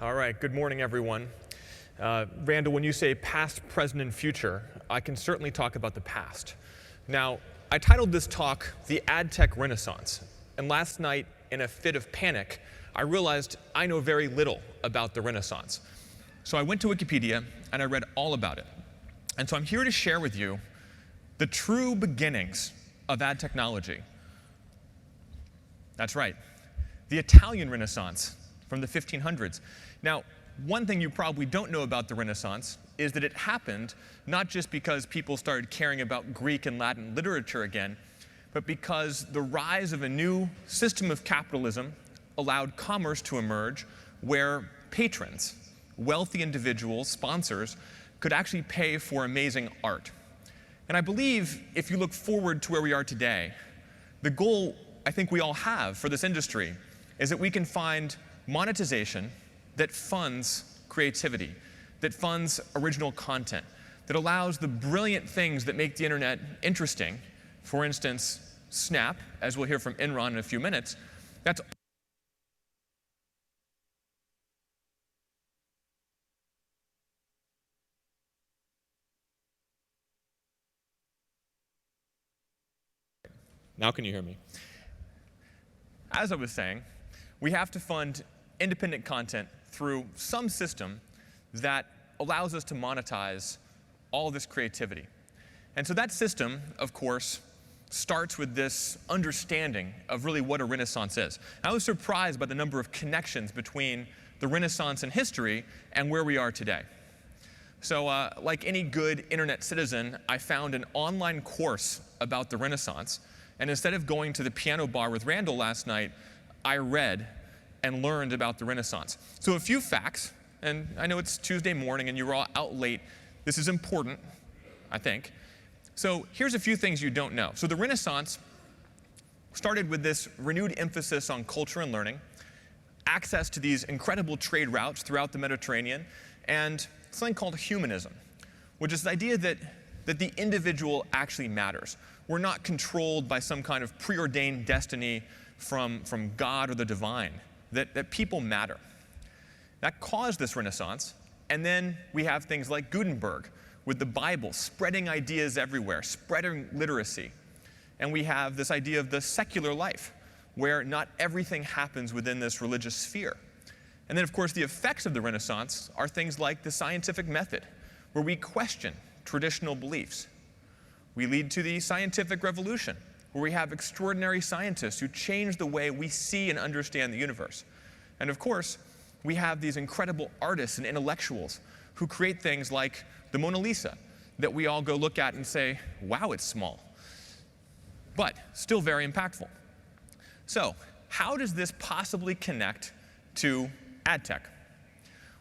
All right, good morning, everyone. Randall, when you say past, present, and future, I can certainly talk about the past. Now, I titled this talk The Ad Tech Renaissance, and last night, in a fit of panic, I realized I know very little about the Renaissance. So I went to Wikipedia, and I read all about it. And so I'm here to share with you the true beginnings of ad technology. That's right, the Italian Renaissance from the 1500s. Now, one thing you probably don't know about the Renaissance is that it happened not just because people started caring about Greek and Latin literature again, but because the rise of a new system of capitalism allowed commerce to emerge where patrons, wealthy individuals, sponsors, could actually pay for amazing art. And I believe if you look forward to where we are today, the goal I think we all have for this industry is that we can find monetization that funds creativity, that funds original content, that allows the brilliant things that make the internet interesting. For instance, Snap, as we'll hear from Enron in a few minutes, that's Now can you hear me? As I was saying, we have to fund independent content through some system that allows us to monetize all this creativity. And so that system, of course, starts with this understanding of really what a Renaissance is. I was surprised by the number of connections between the Renaissance in history and where we are today. So like any good internet citizen, I found an online course about the Renaissance. And instead of going to the piano bar with Randall last night, I read and learned about the Renaissance. So a few facts, and I know it's Tuesday morning and you're all out late. This is important, I think. So here's a few things you don't know. So the Renaissance started with this renewed emphasis on culture and learning, access to these incredible trade routes throughout the Mediterranean, and something called humanism, which is the idea that the individual actually matters. We're not controlled by some kind of preordained destiny from God or the divine, that people matter. That caused this Renaissance, and then we have things like Gutenberg with the Bible spreading ideas everywhere, spreading literacy. And we have this idea of the secular life, where not everything happens within this religious sphere. And then, of course, the effects of the Renaissance are things like the scientific method, where we question traditional beliefs. We lead to the scientific revolution, where we have extraordinary scientists who change the way we see and understand the universe. And of course, we have these incredible artists and intellectuals who create things like the Mona Lisa that we all go look at and say, wow, it's small, but still very impactful. So how does this possibly connect to ad tech?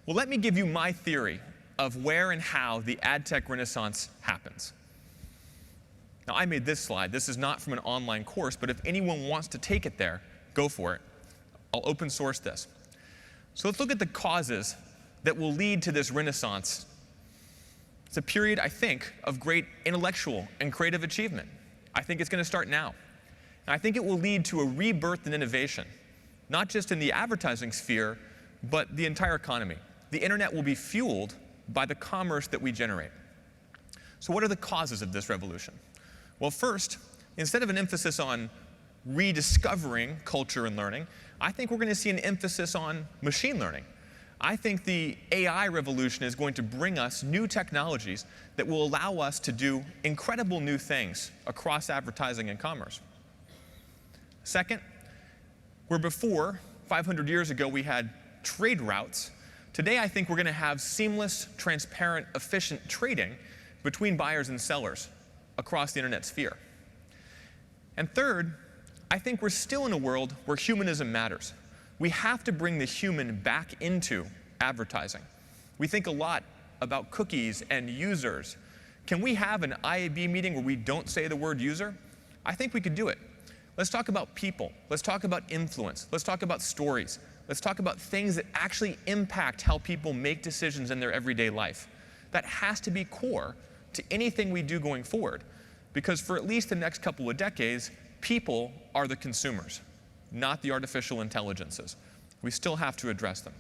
Well, let me give you my theory of where and how the ad tech renaissance happens. Now, I made this slide. This is not from an online course, but if anyone wants to take it there, go for it. I'll open source this. So let's look at the causes that will lead to this renaissance. It's a period, I think, of great intellectual and creative achievement. I think it's going to start now. And I think it will lead to a rebirth in innovation, not just in the advertising sphere, but the entire economy. The internet will be fueled by the commerce that we generate. So what are the causes of this revolution? Well, first, instead of an emphasis on rediscovering culture and learning, I think we're going to see an emphasis on machine learning. I think the AI revolution is going to bring us new technologies that will allow us to do incredible new things across advertising and commerce. Second, where before, 500 years ago, we had trade routes, today I think we're going to have seamless, transparent, efficient trading between buyers and sellers across the internet sphere. And third, I think we're still in a world where humanism matters. We have to bring the human back into advertising. We think a lot about cookies and users. Can we have an IAB meeting where we don't say the word user? I think we could do it. Let's talk about people. Let's talk about influence. Let's talk about stories. Let's talk about things that actually impact how people make decisions in their everyday life. That has to be core to anything we do going forward, because for at least the next couple of decades, people are the consumers, not the artificial intelligences. We still have to address them.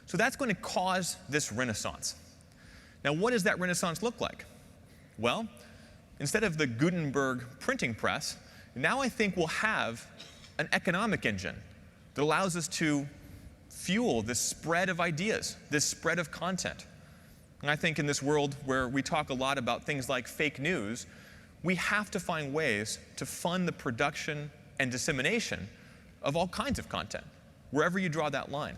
So that's going to cause this renaissance. Now, what does that renaissance look like? Well, instead of the Gutenberg printing press, now I think we'll have an economic engine that allows us to fuel this spread of ideas, this spread of content. And I think in this world where we talk a lot about things like fake news, we have to find ways to fund the production and dissemination of all kinds of content, wherever you draw that line.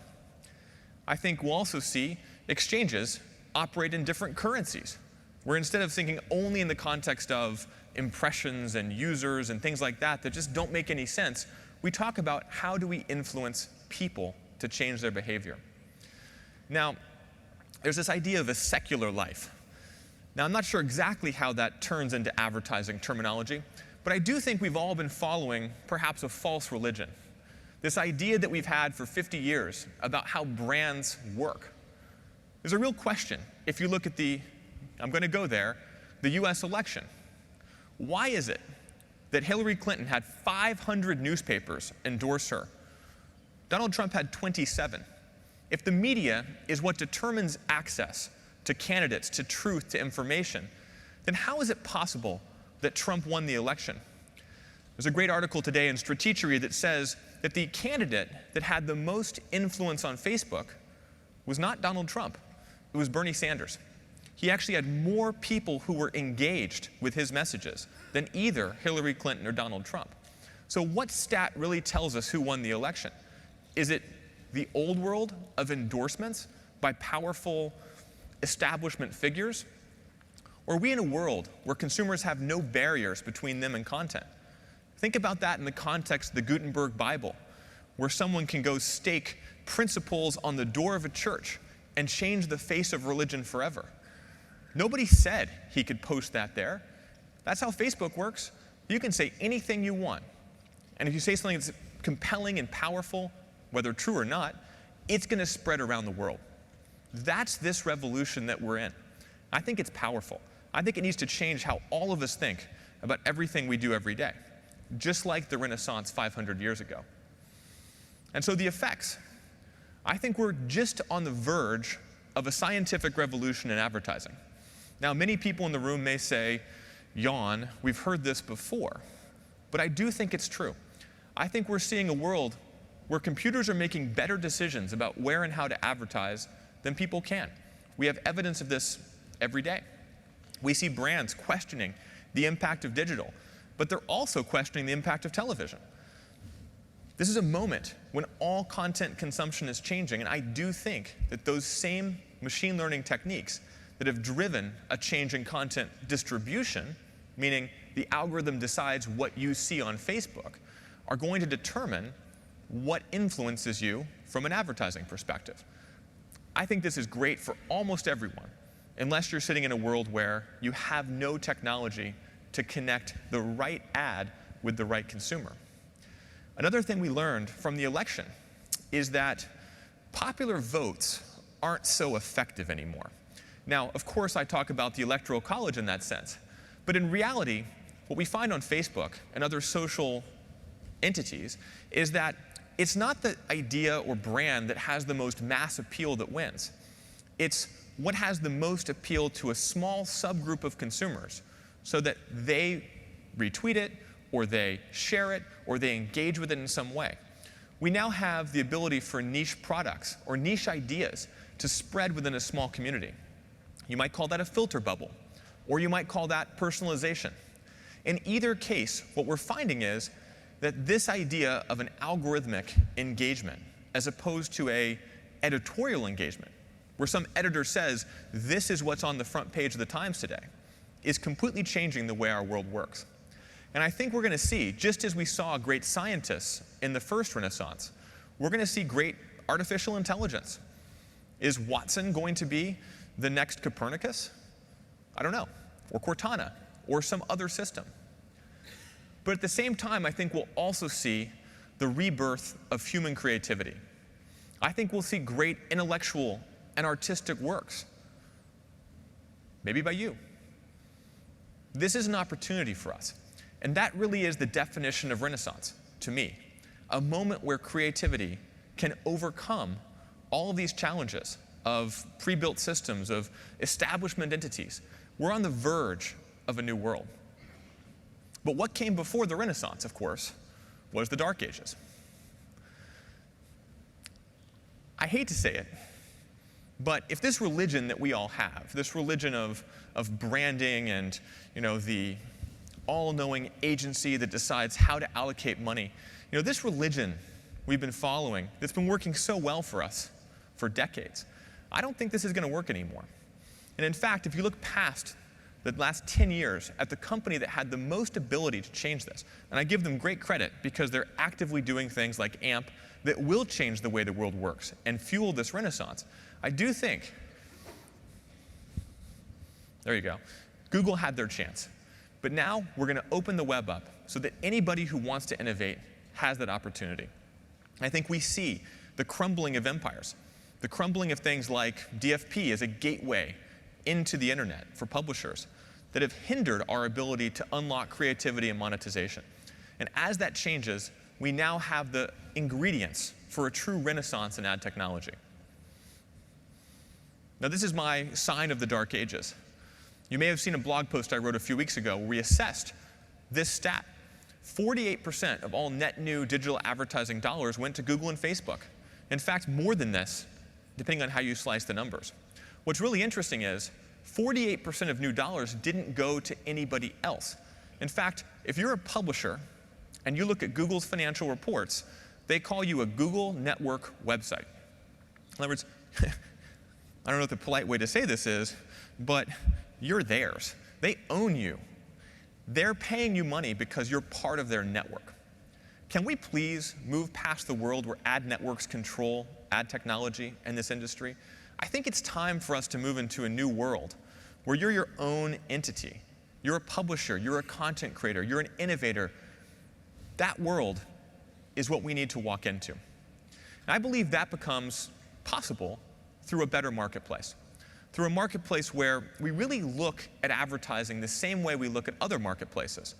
I think we'll also see exchanges operate in different currencies, where instead of thinking only in the context of impressions and users and things like that that just don't make any sense, we talk about how do we influence people to change their behavior. Now, there's this idea of a secular life. Now, I'm not sure exactly how that turns into advertising terminology, but I do think we've all been following perhaps a false religion. This idea that we've had for 50 years about how brands work. There's a real question if you look at I'm going to go there, the US election. Why is it that Hillary Clinton had 500 newspapers endorse her? Donald Trump had 27. If the media is what determines access to candidates, to truth, to information, then how is it possible that Trump won the election? There's a great article today in Stratechery that says that the candidate that had the most influence on Facebook was not Donald Trump. It was Bernie Sanders. He actually had more people who were engaged with his messages than either Hillary Clinton or Donald Trump. So what stat really tells us who won the election? Is it the old world of endorsements by powerful establishment figures? Or are we in a world where consumers have no barriers between them and content? Think about that in the context of the Gutenberg Bible, where someone can go stake principles on the door of a church and change the face of religion forever. Nobody said he could post that there. That's how Facebook works. You can say anything you want. And if you say something that's compelling and powerful, whether true or not, it's going to spread around the world. That's this revolution that we're in. I think it's powerful. I think it needs to change how all of us think about everything we do every day, just like the Renaissance 500 years ago. And so the effects. I think we're just on the verge of a scientific revolution in advertising. Now, many people in the room may say, yawn, we've heard this before. But I do think it's true. I think we're seeing a world where computers are making better decisions about where and how to advertise than people can. We have evidence of this every day. We see brands questioning the impact of digital, but they're also questioning the impact of television. This is a moment when all content consumption is changing, and I do think that those same machine learning techniques that have driven a change in content distribution, meaning the algorithm decides what you see on Facebook, are going to determine what influences you from an advertising perspective. I think this is great for almost everyone, unless you're sitting in a world where you have no technology to connect the right ad with the right consumer. Another thing we learned from the election is that popular votes aren't so effective anymore. Now, of course, I talk about the Electoral College in that sense, but in reality, what we find on Facebook and other social entities is that it's not the idea or brand that has the most mass appeal that wins. It's what has the most appeal to a small subgroup of consumers so that they retweet it, or they share it, or they engage with it in some way. We now have the ability for niche products or niche ideas to spread within a small community. You might call that a filter bubble, or you might call that personalization. In either case, what we're finding is that this idea of an algorithmic engagement, as opposed to an editorial engagement, where some editor says, this is what's on the front page of the Times today, is completely changing the way our world works. And I think we're going to see, just as we saw great scientists in the first Renaissance, we're going to see great artificial intelligence. Is Watson going to be the next Copernicus? I don't know. Or Cortana, or some other system. But at the same time, I think we'll also see the rebirth of human creativity. I think we'll see great intellectual and artistic works, maybe by you. This is an opportunity for us. And that really is the definition of Renaissance, to me. A moment where creativity can overcome all of these challenges of pre-built systems, of establishment entities. We're on the verge of a new world. But what came before the Renaissance, of course, was the Dark Ages. I hate to say it, but if this religion that we all have, this religion of branding and the all-knowing agency that decides how to allocate money, this religion we've been following that's been working so well for us for decades, I don't think this is going to work anymore. And in fact, if you look past the last 10 years at the company that had the most ability to change this, and I give them great credit because they're actively doing things like AMP that will change the way the world works and fuel this renaissance, I do think, there you go, Google had their chance. But now we're going to open the web up so that anybody who wants to innovate has that opportunity. I think we see the crumbling of empires, the crumbling of things like DFP as a gateway into the internet for publishers that have hindered our ability to unlock creativity and monetization. And as that changes, we now have the ingredients for a true renaissance in ad technology. Now, this is my sign of the Dark Ages. You may have seen a blog post I wrote a few weeks ago where we assessed this stat. 48% of all net new digital advertising dollars went to Google and Facebook. In fact, more than this, depending on how you slice the numbers. What's really interesting is 48% of new dollars didn't go to anybody else. In fact, if you're a publisher and you look at Google's financial reports, they call you a Google network website. In other words, I don't know what the polite way to say this is, but you're theirs. They own you. They're paying you money because you're part of their network. Can we please move past the world where ad networks control ad technology and this industry? I think it's time for us to move into a new world where you're your own entity. You're a publisher, you're a content creator, you're an innovator. That world is what we need to walk into. And I believe that becomes possible through a better marketplace. Through a marketplace where we really look at advertising the same way we look at other marketplaces.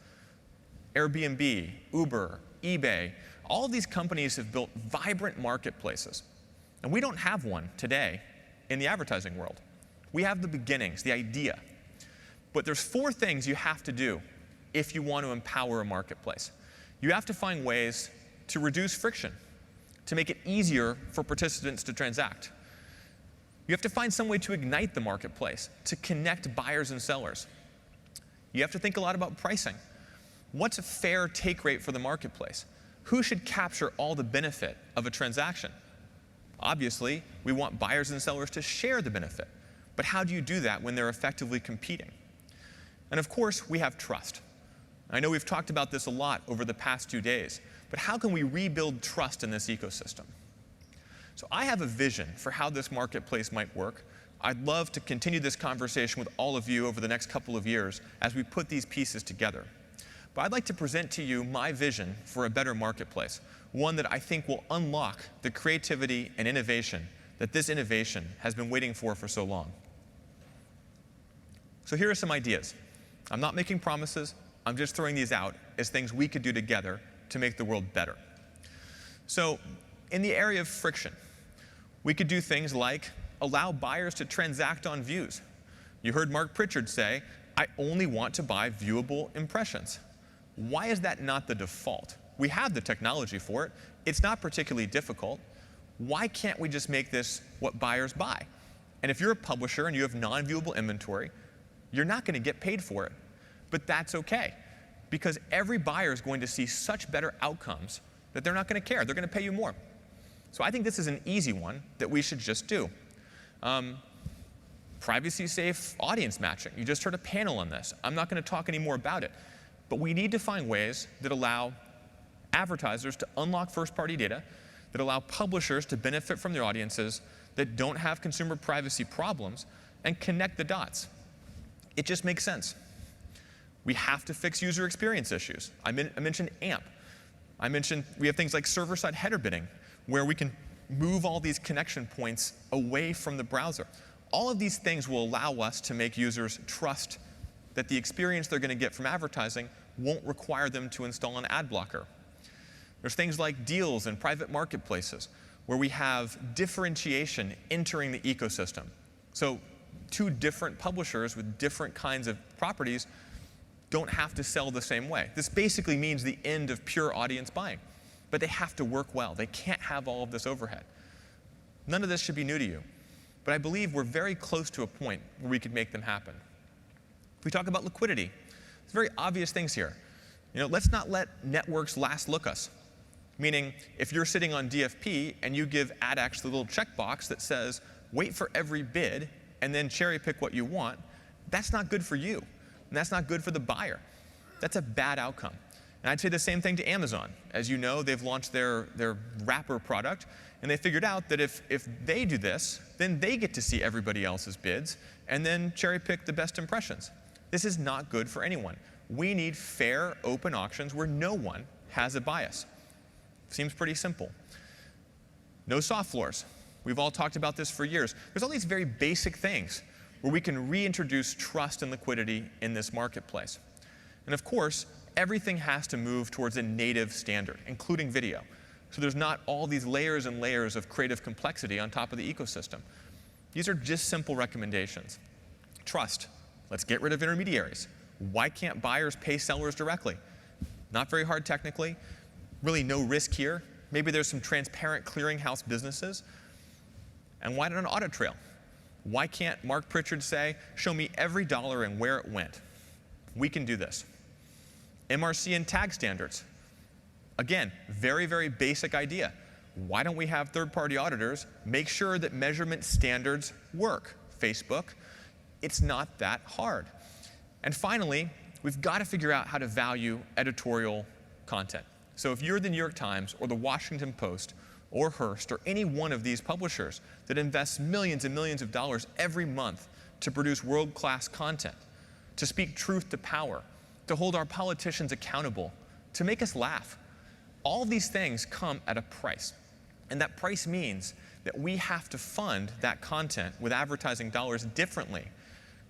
Airbnb, Uber, eBay, all of these companies have built vibrant marketplaces. And we don't have one today in the advertising world. We have the beginnings, the idea. But there's 4 things you have to do if you want to empower a marketplace. You have to find ways to reduce friction, to make it easier for participants to transact. You have to find some way to ignite the marketplace, to connect buyers and sellers. You have to think a lot about pricing. What's a fair take rate for the marketplace? Who should capture all the benefit of a transaction? Obviously, we want buyers and sellers to share the benefit. But how do you do that when they're effectively competing? And of course, we have trust. I know we've talked about this a lot over the past 2 days, but how can we rebuild trust in this ecosystem? So I have a vision for how this marketplace might work. I'd love to continue this conversation with all of you over the next couple of years as we put these pieces together. But I'd like to present to you my vision for a better marketplace, one that I think will unlock the creativity and innovation that this innovation has been waiting for so long. So here are some ideas. I'm not making promises. I'm just throwing these out as things we could do together to make the world better. So in the area of friction, we could do things like allow buyers to transact on views. You heard Mark Pritchard say, I only want to buy viewable impressions. Why is that not the default? We have the technology for it. It's not particularly difficult. Why can't we just make this what buyers buy? And if you're a publisher and you have non-viewable inventory, you're not going to get paid for it. But that's OK, because every buyer is going to see such better outcomes that they're not going to care. They're going to pay you more. So I think this is an easy one that we should just do. Privacy-safe audience matching. You just heard a panel on this. I'm not going to talk any more about it. But we need to find ways that allow advertisers to unlock first-party data, that allow publishers to benefit from their audiences, that don't have consumer privacy problems, and connect the dots. It just makes sense. We have to fix user experience issues. I mentioned AMP. I mentioned we have things like server-side header bidding, where we can move all these connection points away from the browser. All of these things will allow us to make users trust that the experience they're going to get from advertising won't require them to install an ad blocker. There's things like deals and private marketplaces, where we have differentiation entering the ecosystem. So two different publishers with different kinds of properties don't have to sell the same way. This basically means the end of pure audience buying. But they have to work well. They can't have all of this overhead. None of this should be new to you. But I believe we're very close to a point where we could make them happen. If we talk about liquidity, there's very obvious things here. Let's not let networks last look us. Meaning, if you're sitting on DFP and you give AdX the little checkbox that says, wait for every bid and then cherry pick what you want, that's not good for you. And that's not good for the buyer. That's a bad outcome. And I'd say the same thing to Amazon. As you know, they've launched their wrapper product, and they figured out that if they do this, then they get to see everybody else's bids and then cherry pick the best impressions. This is not good for anyone. We need fair, open auctions where no one has a bias. Seems pretty simple. No soft floors. We've all talked about this for years. There's all these very basic things where we can reintroduce trust and liquidity in this marketplace. And of course, everything has to move towards a native standard, including video. So there's not all these layers and layers of creative complexity on top of the ecosystem. These are just simple recommendations. Trust. Let's get rid of intermediaries. Why can't buyers pay sellers directly? Not very hard technically. Really no risk here. Maybe there's some transparent clearinghouse businesses. And why not an audit trail? Why can't Mark Pritchard say, show me every dollar and where it went? We can do this. MRC and tag standards. Again, very, very basic idea. Why don't we have third-party auditors make sure that measurement standards work? Facebook, it's not that hard. And finally, we've got to figure out how to value editorial content. So if you're the New York Times or the Washington Post or Hearst or any one of these publishers that invests millions and millions of dollars every month to produce world-class content, to speak truth to power, to hold our politicians accountable, to make us laugh. All of these things come at a price. And that price means that we have to fund that content with advertising dollars differently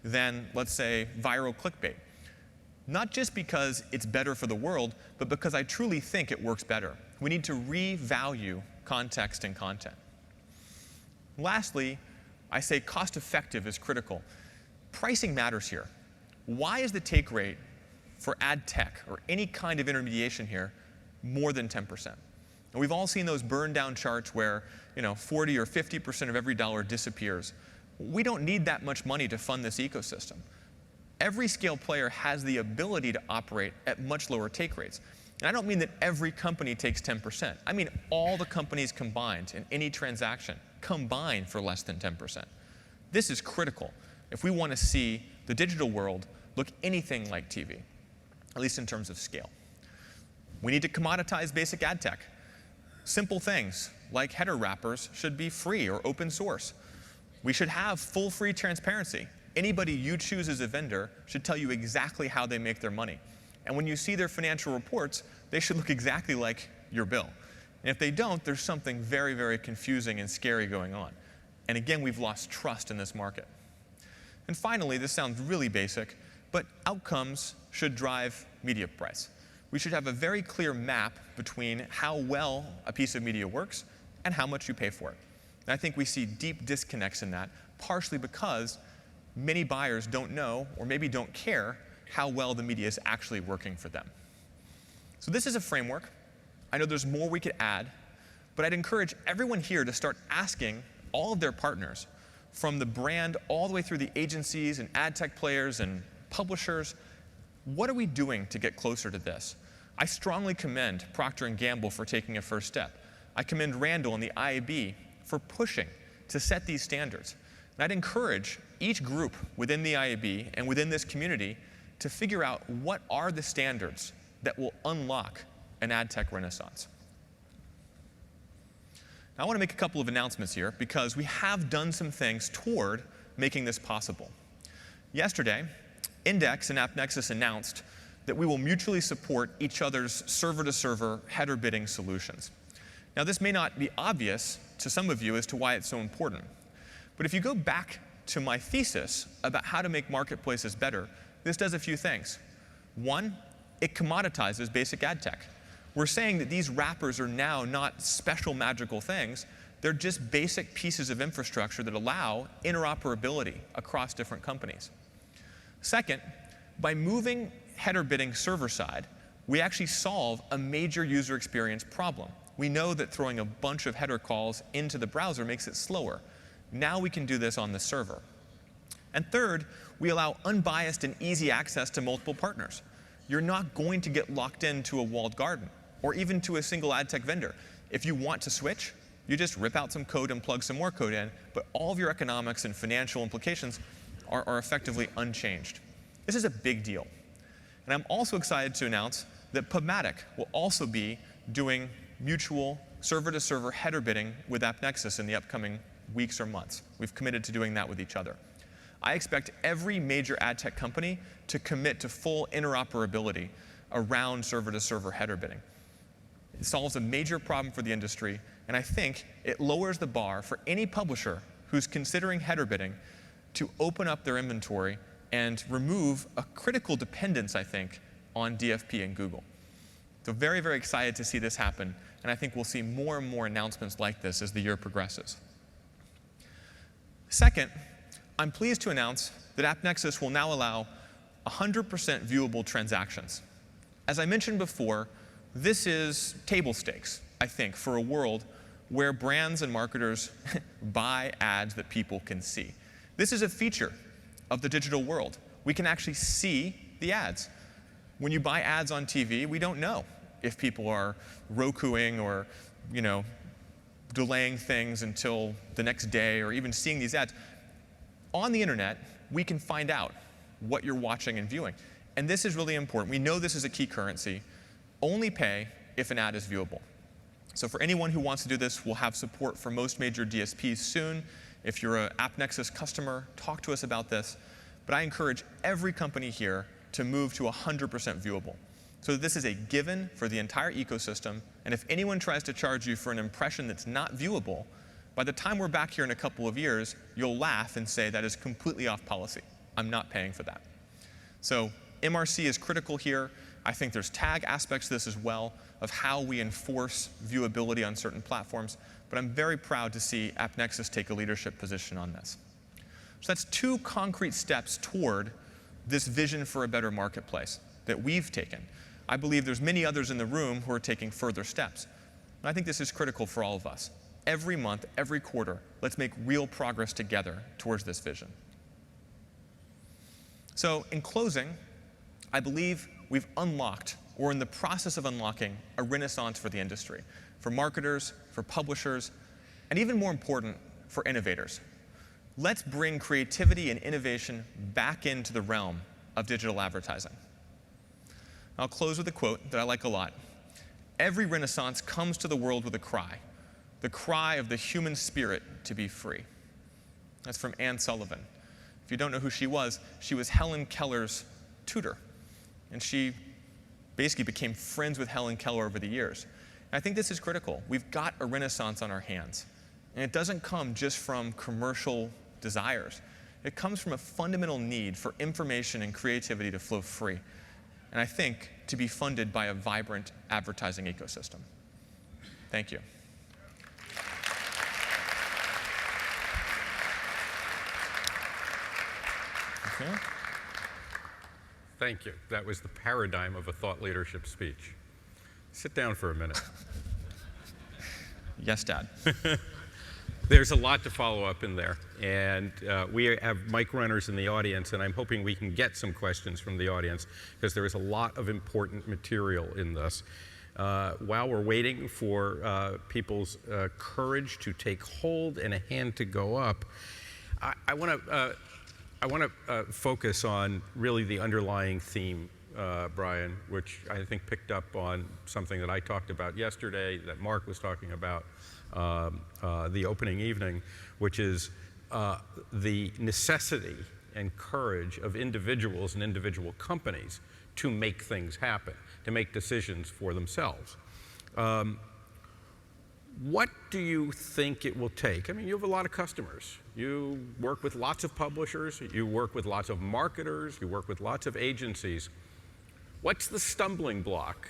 than, let's say, viral clickbait. Not just because it's better for the world, but because I truly think it works better. We need to revalue context and content. Lastly, I say cost-effective is critical. Pricing matters here. Why is the take rate for ad tech or any kind of intermediation here more than 10%? And we've all seen those burn down charts where 40 or 50% of every dollar disappears. We don't need that much money to fund this ecosystem. Every scale player has the ability to operate at much lower take rates. And I don't mean that every company takes 10%. I mean all the companies combined in any transaction combine for less than 10%. This is critical if we want to see the digital world look anything like TV, at least in terms of scale. We need to commoditize basic ad tech. Simple things like header wrappers should be free or open source. We should have full free transparency. Anybody you choose as a vendor should tell you exactly how they make their money. And when you see their financial reports, they should look exactly like your bill. And if they don't, there's something very, very confusing and scary going on. And again, we've lost trust in this market. And finally, this sounds really basic, but outcomes should drive media price. We should have a very clear map between how well a piece of media works and how much you pay for it. And I think we see deep disconnects in that, partially because many buyers don't know or maybe don't care how well the media is actually working for them. So this is a framework. I know there's more we could add, but I'd encourage everyone here to start asking all of their partners, from the brand all the way through the agencies and ad tech players and publishers, what are we doing to get closer to this? I strongly commend Procter & Gamble for taking a first step. I commend Randall and the IAB for pushing to set these standards. And I'd encourage each group within the IAB and within this community to figure out what are the standards that will unlock an ad tech renaissance. Now, I want to make a couple of announcements here because we have done some things toward making this possible. Yesterday, Index and AppNexus announced that we will mutually support each other's server-to-server header bidding solutions. Now, this may not be obvious to some of you as to why it's so important. But if you go back to my thesis about how to make marketplaces better, this does a few things. One, it commoditizes basic ad tech. we're saying that these wrappers are now not special magical things. They're just basic pieces of infrastructure that allow interoperability across different companies. Second, by moving header bidding server-side, we actually solve a major user experience problem. We know that throwing a bunch of header calls into the browser makes it slower. Now we can do this on the server. And third, we allow unbiased and easy access to multiple partners. You're not going to get locked into a walled garden or even to a single ad tech vendor. If you want to switch, you just rip out some code and plug some more code in, but all of your economics and financial implications are effectively unchanged. This is a big deal. And I'm also excited to announce that PubMatic will also be doing mutual server-to-server header bidding with AppNexus in the upcoming weeks or months. We've committed to doing that with each other. I expect every major ad tech company to commit to full interoperability around server-to-server header bidding. It solves a major problem for the industry, and I think it lowers the bar for any publisher who's considering header bidding to open up their inventory and remove a critical dependence, I think, on DFP and Google. So very, very excited to see this happen, and I think we'll see more and more announcements like this as the year progresses. Second, I'm pleased to announce that AppNexus will now allow 100% viewable transactions. As I mentioned before, this is table stakes, I think, for a world where brands and marketers buy ads that people can see. This is a feature of the digital world. We can actually see the ads. When you buy ads on TV, we don't know if people are Rokuing or, delaying things until the next day or even seeing these ads. On the internet, we can find out what you're watching and viewing. And this is really important. We know this is a key currency. Only pay if an ad is viewable. So for anyone who wants to do this, we'll have support for most major DSPs soon. If you're an AppNexus customer, talk to us about this. But I encourage every company here to move to 100% viewable. So this is a given for the entire ecosystem. And if anyone tries to charge you for an impression that's not viewable, by the time we're back here in a couple of years, you'll laugh and say that is completely off policy. I'm not paying for that. So MRC is critical here. I think there's tag aspects to this as well of how we enforce viewability on certain platforms. But I'm very proud to see AppNexus take a leadership position on this. So that's two concrete steps toward this vision for a better marketplace that we've taken. I believe there's many others in the room who are taking further steps. And I think this is critical for all of us. Every month, every quarter, let's make real progress together towards this vision. So in closing, I believe we've unlocked, or in the process of unlocking, a renaissance for the industry, for marketers, for publishers, and even more important, for innovators. Let's bring creativity and innovation back into the realm of digital advertising. I'll close with a quote that I like a lot. Every renaissance comes to the world with a cry, the cry of the human spirit to be free. That's from Anne Sullivan. If you don't know who she was Helen Keller's tutor. And she basically became friends with Helen Keller over the years. And I think this is critical. We've got a renaissance on our hands. And it doesn't come just from commercial desires. It comes from a fundamental need for information and creativity to flow free. And I think to be funded by a vibrant advertising ecosystem. Thank you. Okay. Thank you. That was the paradigm of a thought leadership speech. Sit down for a minute. Yes, Dad. There's a lot to follow up in there. And we have mic runners in the audience, and I'm hoping we can get some questions from the audience, because there is a lot of important material in this. While we're waiting for people's courage to take hold and a hand to go up, I want to focus on really the underlying theme, Brian, which I think picked up on something that I talked about yesterday, that Mark was talking about the opening evening, which is the necessity and courage of individuals and individual companies to make things happen, to make decisions for themselves. What do you think it will take? I mean, you have a lot of customers. You work with lots of publishers. You work with lots of marketers. You work with lots of agencies. What's the stumbling block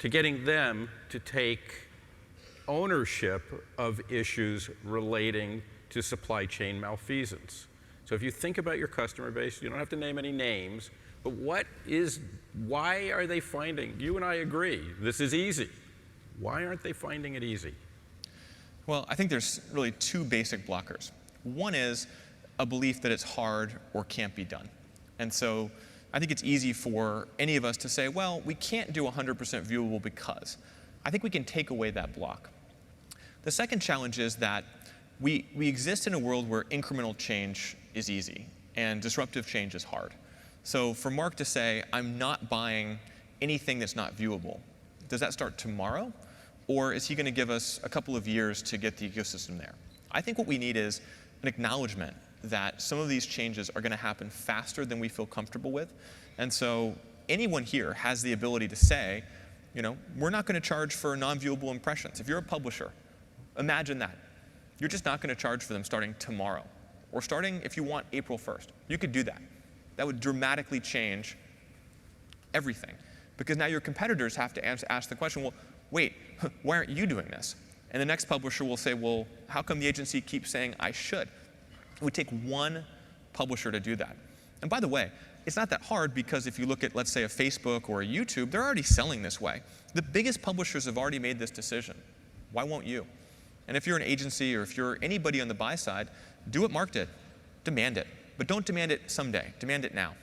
to getting them to take ownership of issues relating to supply chain malfeasance. So if you think about your customer base, you don't have to name any names, but why are they finding, you and I agree, this is easy. Why aren't they finding it easy? Well, I think there's really two basic blockers. One is a belief that it's hard or can't be done. And so I think it's easy for any of us to say, well, we can't do 100% viewable because. I think we can take away that block. The second challenge is that we exist in a world where incremental change is easy and disruptive change is hard. So for Mark to say, I'm not buying anything that's not viewable, does that start tomorrow? Or is he going to give us a couple of years to get the ecosystem there? I think what we need is an acknowledgement that some of these changes are going to happen faster than we feel comfortable with. And so anyone here has the ability to say, we're not going to charge for non-viewable impressions. If you're a publisher, imagine that. You're just not going to charge for them starting tomorrow, or starting, if you want, April 1st. You could do that. That would dramatically change everything. Because now your competitors have to ask the question, well, wait, why aren't you doing this? And the next publisher will say, well, how come the agency keeps saying I should? It would take one publisher to do that. And by the way, it's not that hard because if you look at, let's say, a Facebook or a YouTube, they're already selling this way. The biggest publishers have already made this decision. Why won't you? And if you're an agency or if you're anybody on the buy side, do what Mark did. Demand it. But don't demand it someday. Demand it now.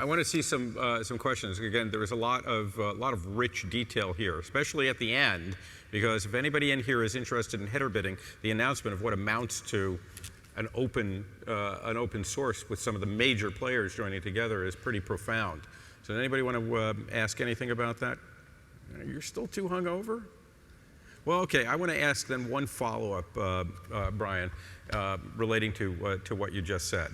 I want to see some questions. Again, there was a lot of rich detail here, especially at the end, because if anybody in here is interested in header bidding, the announcement of what amounts to an open source with some of the major players joining together is pretty profound. So anybody want to ask anything about that? You're still too hungover? Well, okay, I want to ask then one follow-up, Brian, relating to what you just said.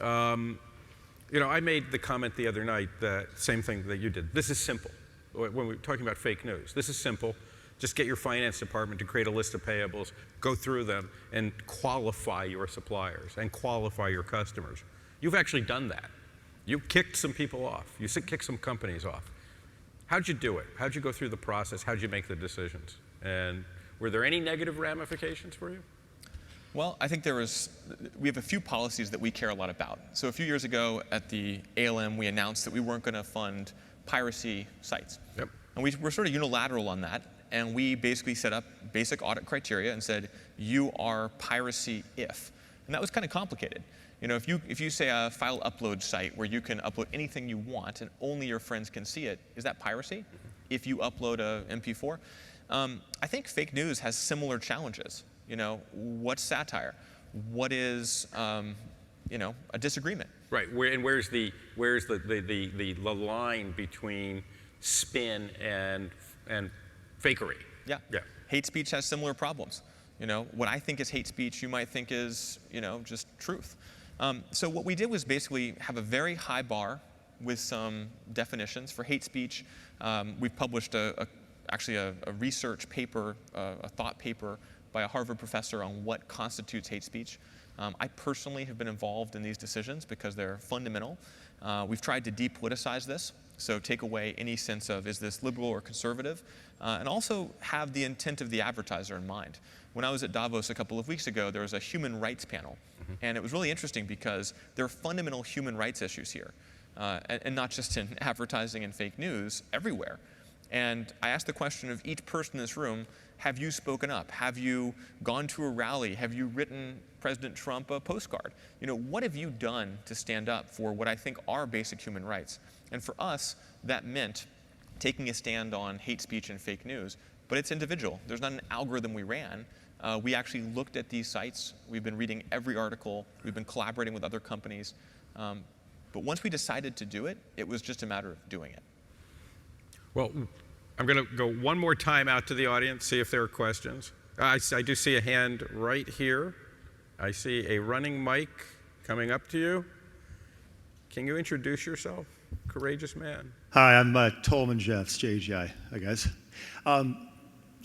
I made the comment the other night, that same thing that you did. This is simple. When we were talking about fake news, this is simple. Just get your finance department to create a list of payables, go through them, and qualify your suppliers and qualify your customers. You've actually done that. You kicked some people off. You kicked some companies off. How'd you do it? How'd you go through the process? How'd you make the decisions? And were there any negative ramifications for you? Well, I think we have a few policies that we care a lot about. So a few years ago at the ALM, we announced that we weren't going to fund piracy sites. Yep. And we were sort of unilateral on that. And we basically set up basic audit criteria and said, you are piracy if. And that was kind of complicated. If you say a file upload site where you can upload anything you want and only your friends can see it, is that piracy? Mm-hmm. If you upload a MP4? I think fake news has similar challenges. What's satire? What is, a disagreement? Right. Where's the line between spin and fakery? Yeah. Hate speech has similar problems. What I think is hate speech, you might think is, just truth. So what we did was basically have a very high bar with some definitions for hate speech. We've published actually a research paper, a thought paper by a Harvard professor on what constitutes hate speech. I personally have been involved in these decisions because they're fundamental. We've tried to depoliticize this, so take away any sense of is this liberal or conservative, and also have the intent of the advertiser in mind. When I was at Davos a couple of weeks ago, there was a human rights panel, and it was really interesting because there are fundamental human rights issues here, and not just in advertising and fake news, everywhere. And I asked the question of each person in this room, have you spoken up? Have you gone to a rally? Have you written President Trump a postcard? What have you done to stand up for what I think are basic human rights? And for us, that meant taking a stand on hate speech and fake news. But it's individual. There's not an algorithm we ran. We actually looked at these sites. We've been reading every article. We've been collaborating with other companies. But once we decided to do it, it was just a matter of doing it. Well, I'm going to go one more time out to the audience, see if there are questions. I do see a hand right here. I see a running mic coming up to you. Can you introduce yourself? Courageous man. Hi, I'm Tolman Jeffs, JGI, I guess.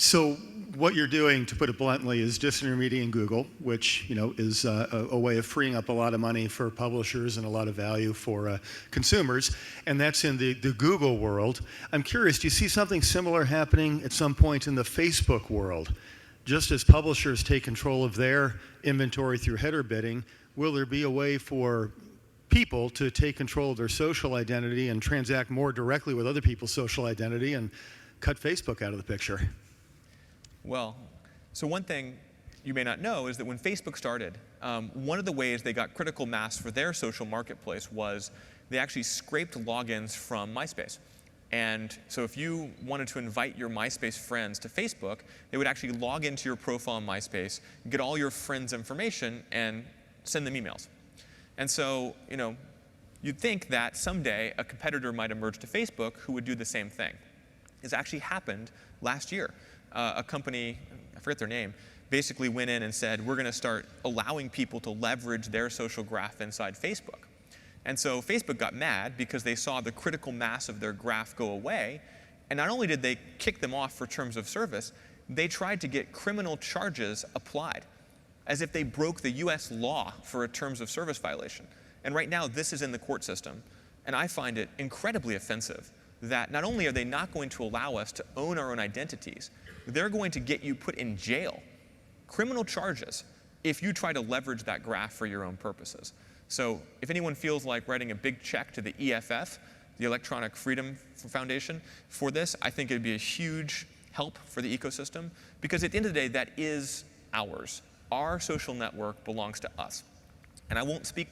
So what you're doing, to put it bluntly, is disintermediating Google, which is a way of freeing up a lot of money for publishers and a lot of value for consumers, and that's in the Google world. I'm curious, do you see something similar happening at some point in the Facebook world? Just as publishers take control of their inventory through header bidding, will there be a way for people to take control of their social identity and transact more directly with other people's social identity and cut Facebook out of the picture? Well, so one thing you may not know is that when Facebook started, one of the ways they got critical mass for their social marketplace was they actually scraped logins from MySpace. And so if you wanted to invite your MySpace friends to Facebook, they would actually log into your profile on MySpace, get all your friends' information, and send them emails. And so, you'd think that someday a competitor might emerge to Facebook who would do the same thing. It's actually happened last year. A company, I forget their name, basically went in and said, we're going to start allowing people to leverage their social graph inside Facebook. And so Facebook got mad because they saw the critical mass of their graph go away. And not only did they kick them off for terms of service, they tried to get criminal charges applied, as if they broke the US law for a terms of service violation. And right now, this is in the court system. And I find it incredibly offensive that not only are they not going to allow us to own our own identities, they're going to get you put in jail, criminal charges, if you try to leverage that graph for your own purposes. So if anyone feels like writing a big check to the EFF, the Electronic Freedom Foundation, for this, I think it'd be a huge help for the ecosystem, because at the end of the day, that is ours. Our social network belongs to us. And I won't speak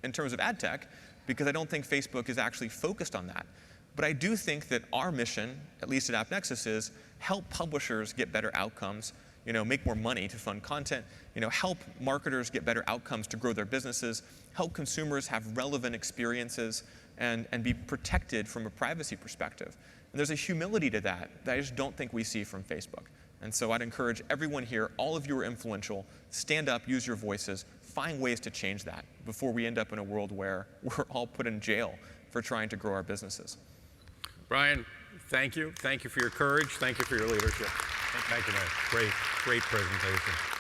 in terms of ad tech, because I don't think Facebook is actually focused on that. But I do think that our mission, at least at AppNexus, is help publishers get better outcomes, make more money to fund content, help marketers get better outcomes to grow their businesses, help consumers have relevant experiences, and be protected from a privacy perspective. And there's a humility to that I just don't think we see from Facebook. And so I'd encourage everyone here, all of you are influential, stand up, use your voices, find ways to change that before we end up in a world where we're all put in jail for trying to grow our businesses. Brian, thank you. Thank you for your courage. Thank you for your leadership. Thank you, man. Great presentation.